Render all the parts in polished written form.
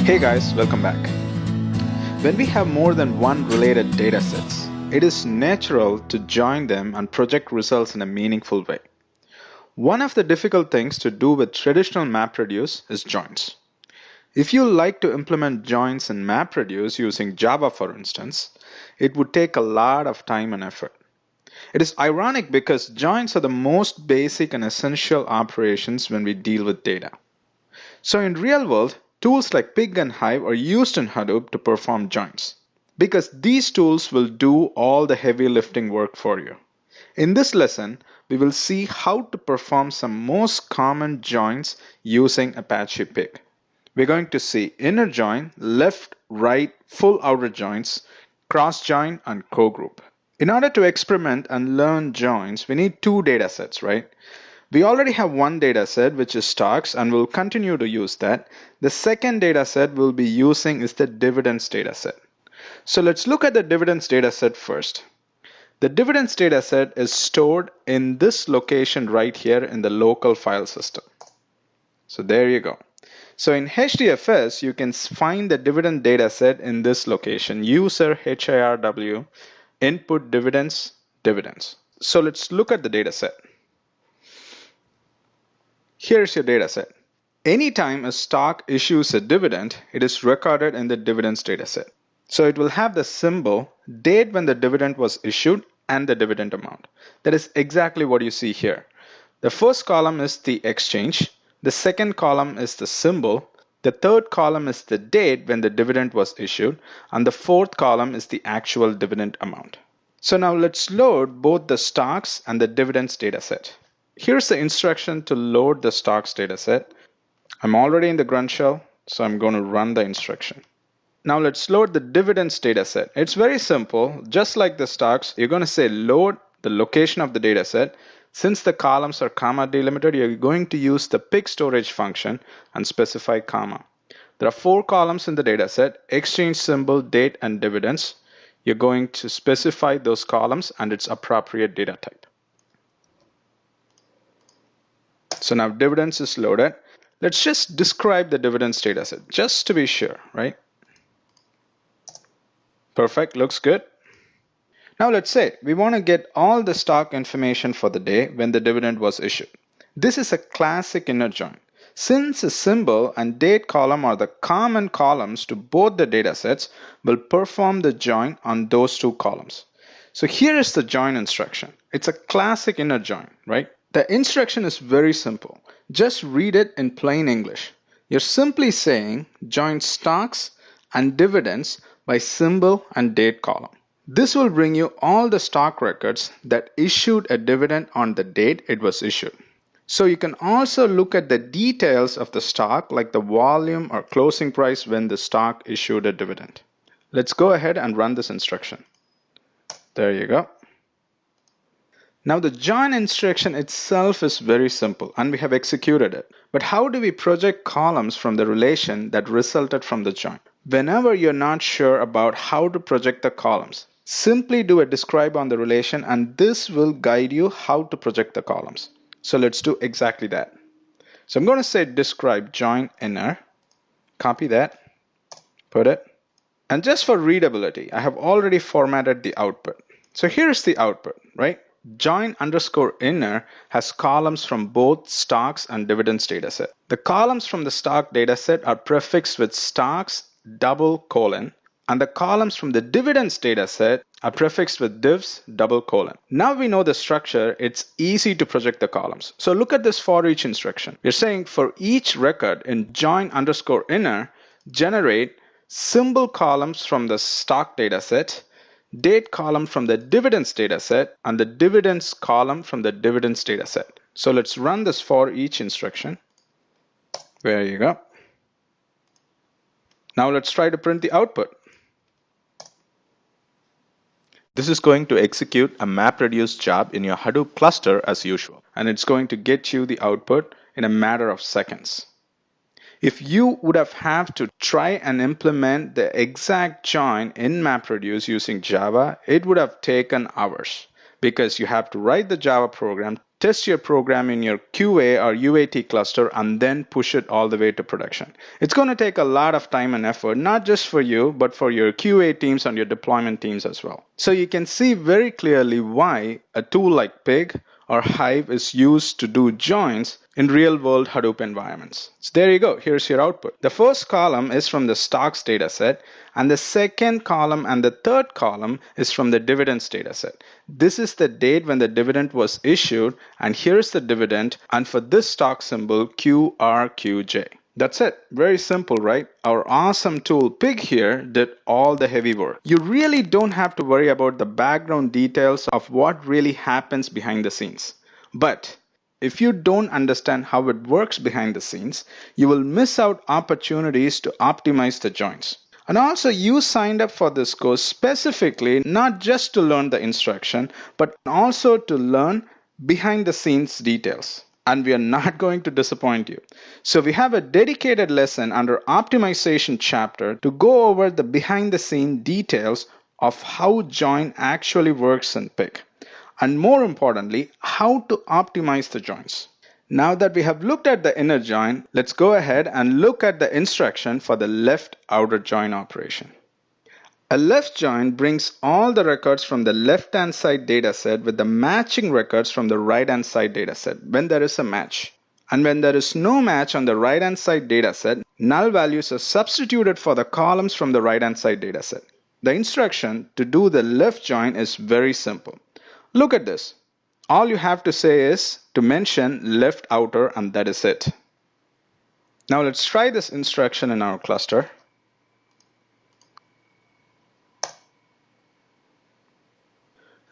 Hey guys, welcome back. When we have more than one related datasets, it is natural to join them and project results in a meaningful way. One of the difficult things to do with traditional MapReduce is joins. If you like to implement joins in MapReduce using Java, for instance, it would take a lot of time and effort. It is ironic because joins are the most basic and essential operations when we deal with data. So in real world, tools like Pig and Hive are used in Hadoop to perform joins, because these tools will do all the heavy lifting work for you. In this lesson, we will see how to perform some most common joins using Apache Pig. We're going to see inner join, left, right, full outer joins, cross join, and co-group. In order to experiment and learn joins, we need two datasets, right? We already have one dataset, which is stocks, and we'll continue to use that. The second dataset we'll be using is the dividends dataset. So let's look at the dividends dataset first. The dividends dataset is stored in this location right here in the local file system. So there you go. So in HDFS, you can find the dividend dataset in this location, user HIRW, input dividends, dividends. So let's look at the dataset. Here's your dataset. Anytime a stock issues a dividend, it is recorded in the dividends dataset. So it will have the symbol, date when the dividend was issued, and the dividend amount. That is exactly what you see here. The first column is the exchange, the second column is the symbol, the third column is the date when the dividend was issued, and the fourth column is the actual dividend amount. So now let's load both the stocks and the dividends dataset. Here's the instruction to load the stocks dataset. I'm already in the grunt shell, so I'm going to run the instruction. Now let's load the dividends dataset. It's very simple. Just like the stocks, you're going to say load the location of the dataset. Since the columns are comma delimited, you're going to use the pig storage function and specify comma. There are 4 columns in the dataset: exchange, symbol, date, and dividends. You're going to specify those columns and its appropriate data type. So now dividends is loaded. Let's just describe the dividends dataset just to be sure, right? Perfect, looks good. Now let's say we want to get all the stock information for the day when the dividend was issued. This is a classic inner join. Since a symbol and date column are the common columns to both the datasets, we'll perform the join on those 2 columns. So here is the join instruction. It's a classic inner join, right? The instruction is very simple. Just read it in plain English. You're simply saying join stocks and dividends by symbol and date column. This will bring you all the stock records that issued a dividend on the date it was issued. So you can also look at the details of the stock, like the volume or closing price when the stock issued a dividend. Let's go ahead and run this instruction. There you go. Now the join instruction itself is very simple and we have executed it. But how do we project columns from the relation that resulted from the join? Whenever you're not sure about how to project the columns, simply do a describe on the relation and this will guide you how to project the columns. So let's do exactly that. So I'm going to say describe join inner, copy that, put it, and just for readability, I have already formatted the output. So here's the output, right? Join underscore inner has columns from both stocks and dividends dataset. The columns from the stock dataset are prefixed with stocks double colon, and the columns from the dividends dataset are prefixed with divs double colon. Now we know the structure, it's easy to project the columns. So look at this for each instruction. We're saying for each record in join underscore inner, generate symbol columns from the stock dataset, date column from the dividends dataset, and the dividends column from the dividends dataset. So let's run this for each instruction. There you go. Now let's try to print the output. This is going to execute a MapReduce job in your Hadoop cluster as usual, and it's going to get you the output in a matter of seconds. If you would have had to try and implement the exact join in MapReduce using Java, it would have taken hours because you have to write the Java program, test your program in your QA or UAT cluster, and then push it all the way to production. It's going to take a lot of time and effort, not just for you, but for your QA teams and your deployment teams as well. So you can see very clearly why a tool like Pig or Hive is used to do joins in real-world Hadoop environments. So there you go. Here's your output. The first column is from the stocks dataset, and the second column and the third column is from the dividends dataset. This is the date when the dividend was issued, and here's the dividend, and for this stock symbol, QRQJ. That's it. Very simple, right? Our awesome tool Pig here did all the heavy work. You really don't have to worry about the background details of what really happens behind the scenes. But if you don't understand how it works behind the scenes, you will miss out opportunities to optimize the joins. And also, you signed up for this course specifically not just to learn the instruction, but also to learn behind the scenes details. And we are not going to disappoint you. So we have a dedicated lesson under optimization chapter to go over the behind the scene details of how join actually works in Pig. And more importantly, how to optimize the joins. Now that we have looked at the inner join, let's go ahead and look at the instruction for the left outer join operation. A left join brings all the records from the left-hand side dataset with the matching records from the right-hand side dataset when there is a match. And when there is no match on the right-hand side dataset, null values are substituted for the columns from the right-hand side dataset. The instruction to do the left join is very simple. Look at this. All you have to say is to mention left outer, and that is it. Now let's try this instruction in our cluster.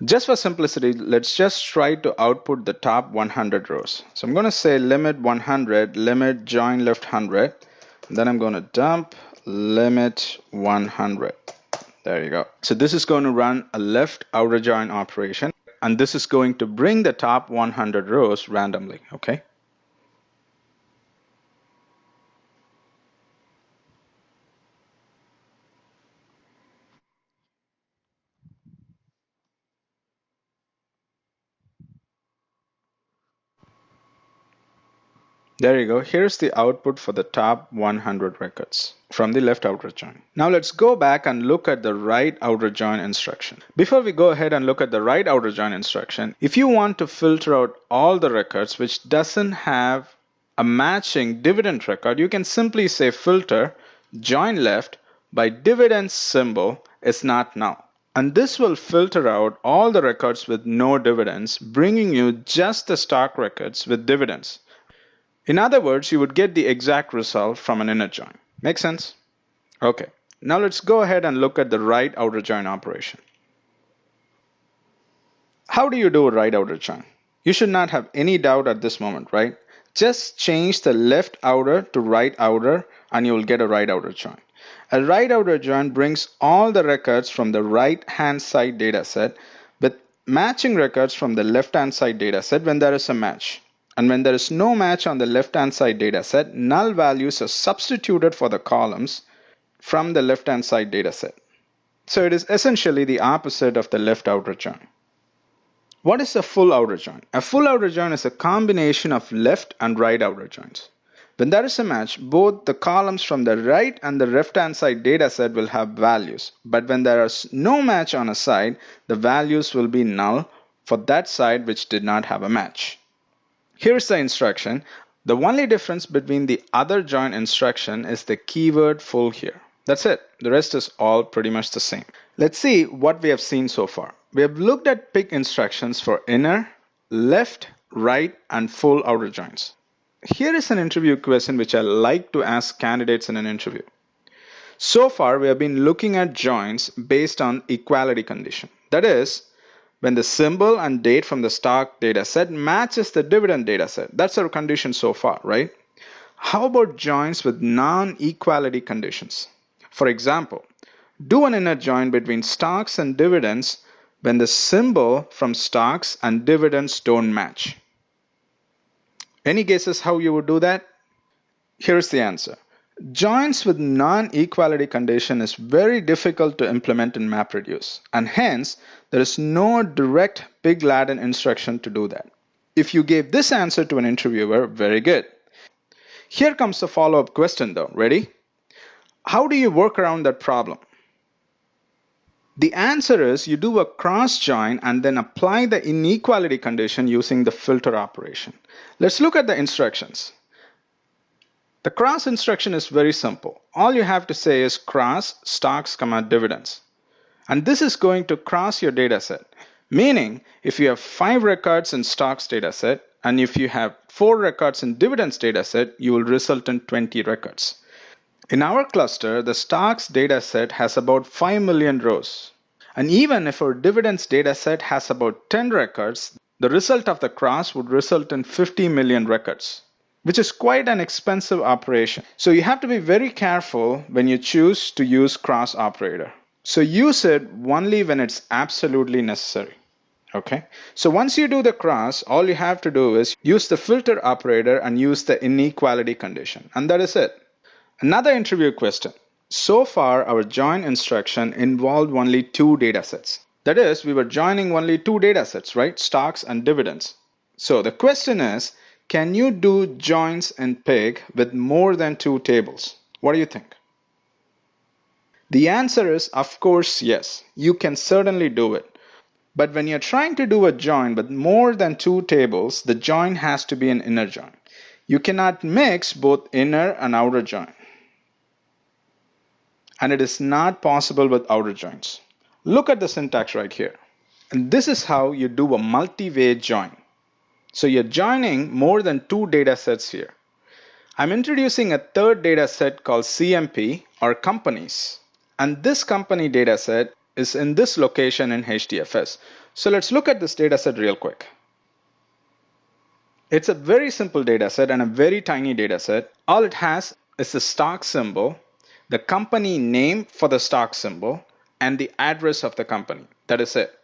Just for simplicity, let's just try to output the top 100 rows. So I'm going to say limit 100, limit join left 100. Then I'm going to dump limit 100. There you go. So this is going to run a left outer join operation, and this is going to bring the top 100 rows randomly, okay? There you go. Here's the output for the top 100 records from the left outer join. Now let's go back and look at the right outer join instruction. Before we go ahead and look at the right outer join instruction, if you want to filter out all the records which doesn't have a matching dividend record, you can simply say filter join left by dividend symbol is not null. And this will filter out all the records with no dividends, bringing you just the stock records with dividends. In other words, you would get the exact result from an inner join. Make sense? Okay, now let's go ahead and look at the right outer join operation. How do you do a right outer join? You should not have any doubt at this moment, right? Just change the left outer to right outer and you will get a right outer join. A right outer join brings all the records from the right hand side dataset with matching records from the left hand side dataset when there is a match. And when there is no match on the left-hand side dataset, null values are substituted for the columns from the left-hand side dataset. So it is essentially the opposite of the left outer join. What is a full outer join? A full outer join is a combination of left and right outer joins. When there is a match, both the columns from the right and the left-hand side dataset will have values. But when there is no match on a side, the values will be null for that side which did not have a match. Here's the instruction. The only difference between the other join instruction is the keyword full here. That's it. The rest is all pretty much the same. Let's see what we have seen so far. We have looked at Pig instructions for inner, left, right, and full outer joins. Here is an interview question which I like to ask candidates in an interview. So far, we have been looking at joins based on equality condition. That is, when the symbol and date from the stock dataset matches the dividend dataset. That's our condition so far, right? How about joins with non-equality conditions? For example, do an inner join between stocks and dividends when the symbol from stocks and dividends don't match. Any guesses how you would do that? Here's the answer. Joins with non-equality condition is very difficult to implement in MapReduce, and hence there is no direct Pig Laden instruction to do that. If you gave this answer to an interviewer, very good. Here comes the follow-up question though. Ready? How do you work around that problem? The answer is you do a cross join and then apply the inequality condition using the filter operation. Let's look at the instructions. The cross instruction is very simple. All you have to say is cross stocks, dividends. And this is going to cross your data set. Meaning, if you have 5 records in stocks data set and if you have 4 records in dividends data set, you will result in 20 records. In our cluster, the stocks data set has about 5 million rows. And even if our dividends data set has about 10 records, the result of the cross would result in 50 million records, which is quite an expensive operation. So you have to be very careful when you choose to use cross operator. So use it only when it's absolutely necessary. Okay, so once you do the cross, all you have to do is use the filter operator and use the inequality condition, and that is it. Another interview question. So far, our join instruction involved only 2 data sets. That is, we were joining only 2 data sets, right? Stocks and dividends. So the question is, can you do joins in Pig with more than 2 tables? What do you think? The answer is, of course, yes. You can certainly do it. But when you're trying to do a join with more than 2 tables, the join has to be an inner join. You cannot mix both inner and outer join. And it is not possible with outer joins. Look at the syntax right here. And this is how you do a multi-way join. So you're joining more than 2 data sets here. I'm introducing a third data set called CMP or companies. And this company data set is in this location in HDFS. So let's look at this data set real quick. It's a very simple data set and a very tiny data set. All it has is the stock symbol, the company name for the stock symbol, and the address of the company. That is it.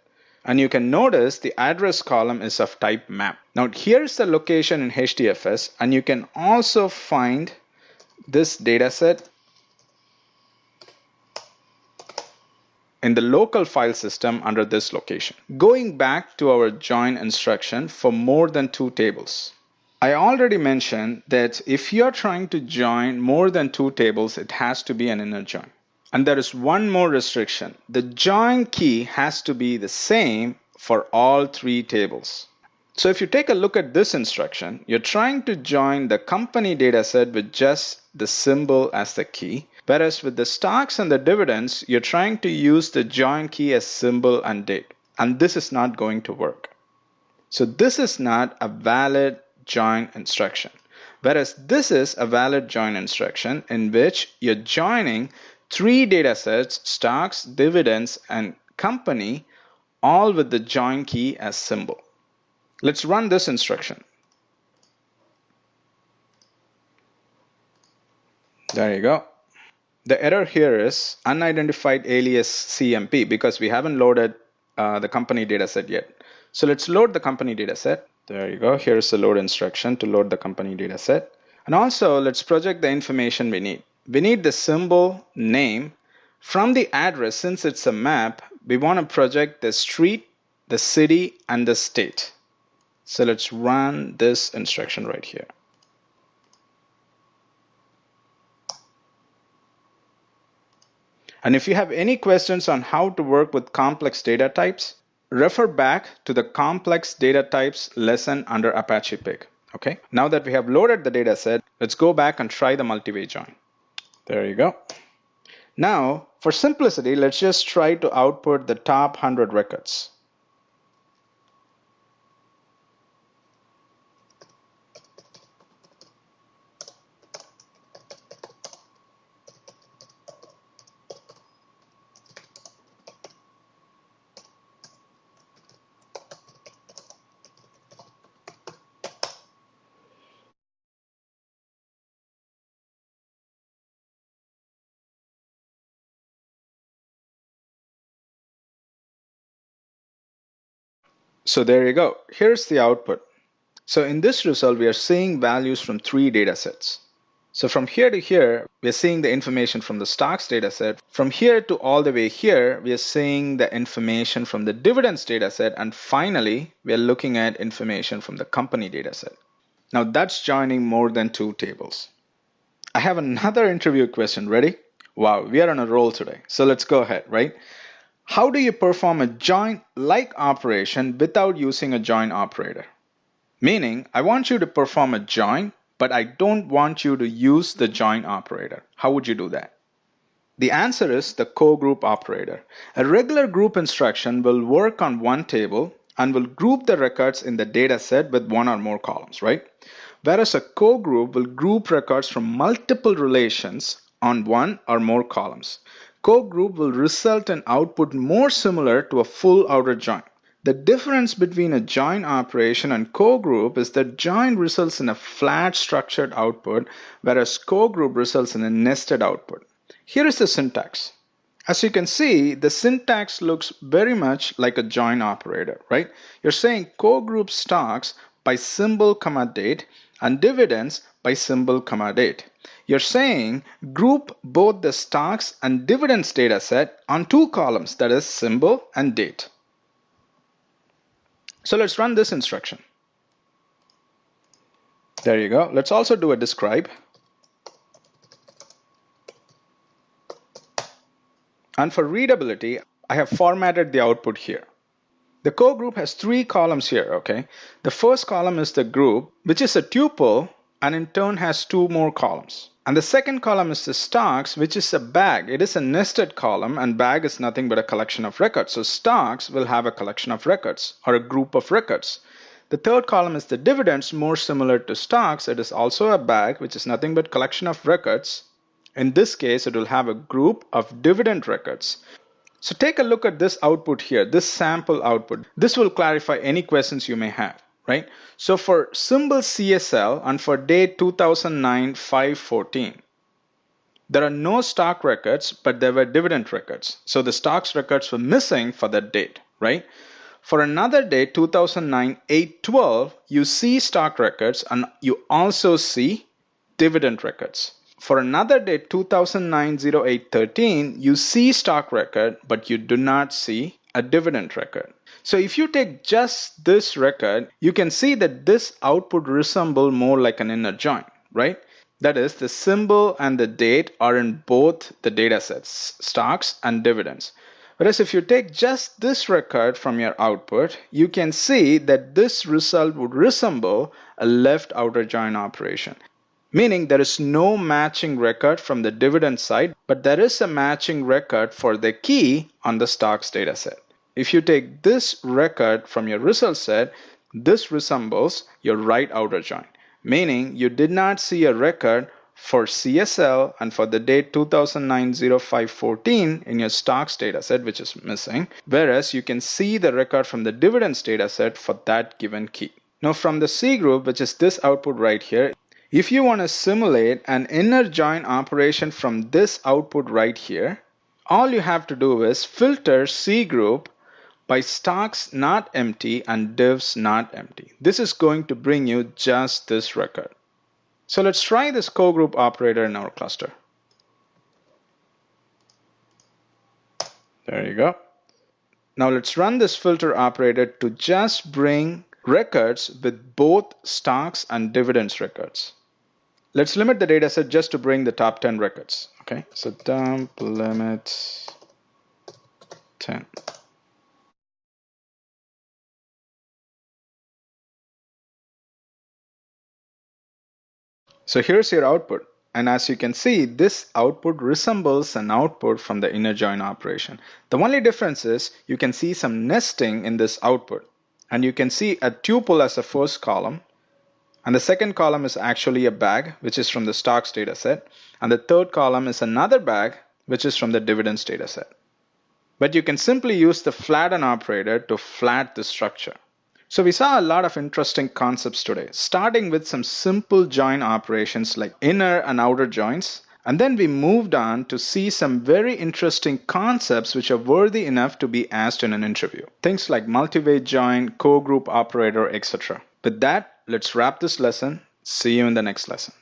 And you can notice the address column is of type map. Now here's the location in HDFS, and you can also find this data set in the local file system under this location. Going back to our join instruction for more than 2 tables. I already mentioned that if you're trying to join more than 2 tables, it has to be an inner join. And there is one more restriction. The join key has to be the same for all 3 tables. So if you take a look at this instruction, you're trying to join the company dataset with just the symbol as the key, whereas with the stocks and the dividends, you're trying to use the join key as symbol and date. And this is not going to work. So this is not a valid join instruction. Whereas this is a valid join instruction in which you're joining 3 datasets, stocks, dividends, and company, all with the join key as symbol. Let's run this instruction. There you go. The error here is unidentified alias CMP because we haven't loaded the company dataset yet. So let's load the company dataset. There you go. Here's the load instruction to load the company dataset. And also let's project the information we need. We need the symbol name from the address. Since it's a map, we want to project the street, the city, and the state. So let's run this instruction right here. And if you have any questions on how to work with complex data types, refer back to the complex data types lesson under Apache Pig. Okay. Now that we have loaded the data set, let's go back and try the multi-way join. There you go. Now, for simplicity, let's just try to output the top 100 records. So there you go. Here's the output. So in this result, we are seeing values from 3 data sets. So from here to here, we're seeing the information from the stocks data set. From here to all the way here, we are seeing the information from the dividends data set. And finally, we are looking at information from the company data set. Now that's joining more than two tables. I have another interview question. Ready? Wow, we are on a roll today. So let's go ahead, right? How do you perform a join-like operation without using a join operator? Meaning, I want you to perform a join, but I don't want you to use the join operator. How would you do that? The answer is the co-group operator. A regular group instruction will work on one table and will group the records in the data set with one or more columns, right? Whereas a co-group will group records from multiple relations on one or more columns. Co-group will result in output more similar to a full outer join. The difference between a join operation and co-group is that join results in a flat structured output, whereas co-group results in a nested output. Here is the syntax. As you can see, the syntax looks very much like a join operator, right? You're saying co-group stocks by symbol, date, and dividends by symbol, date. You're saying group both the stocks and dividends data set on two columns, that is symbol and date. So let's run this instruction. There you go. Let's also do a describe. And for readability, I have formatted the output here. The co-group has three columns here, okay? The first column is the group, which is a tuple, and in turn has two more columns. And the second column is the stocks, which is a bag. It is a nested column, and bag is nothing but a collection of records. So stocks will have a collection of records or a group of records. The third column is the dividends, more similar to stocks. It is also a bag, which is nothing but collection of records. In this case, it will have a group of dividend records. So take a look at this output here, this sample output. This will clarify any questions you may have, right? So for symbol CSL and for date 2009-5/14, there are no stock records, but there were dividend records. So the stocks records were missing for that date, right? For another date, 2009-8/12, you see stock records and you also see dividend records. For another date, 2009-08-13, you see stock record, but you do not see a dividend record. So if you take just this record, you can see that this output resembles more like an inner join, right? That is, the symbol and the date are in both the data sets, stocks and dividends. Whereas if you take just this record from your output, you can see that this result would resemble a left outer join operation. Meaning there is no matching record from the dividend side, but there is a matching record for the key on the stocks data set. If you take this record from your result set, this resembles your right outer join, meaning you did not see a record for CSL and for the date 2009-05-14 in your stocks data set, which is missing, whereas you can see the record from the dividends data set for that given key. Now from the C group, which is this output right here, if you want to simulate an inner join operation from this output right here, all you have to do is filter C group by stocks not empty and divs not empty. This is going to bring you just this record. So let's try this co-group operator in our cluster. There you go. Now let's run this filter operator to just bring records with both stocks and dividends records. Let's limit the data set just to bring the top 10 records. Okay, so dump limit 10. So here's your output. And as you can see, this output resembles an output from the inner join operation. The only difference is you can see some nesting in this output. And you can see a tuple as a first column. And the second column is actually a bag, which is from the stocks data set. And the third column is another bag, which is from the dividends data set. But you can simply use the flatten operator to flat the structure. So we saw a lot of interesting concepts today, starting with some simple join operations like inner and outer joins. And then we moved on to see some very interesting concepts which are worthy enough to be asked in an interview. Things like multi-way join, co-group operator, etc. With that, let's wrap this lesson. See you in the next lesson.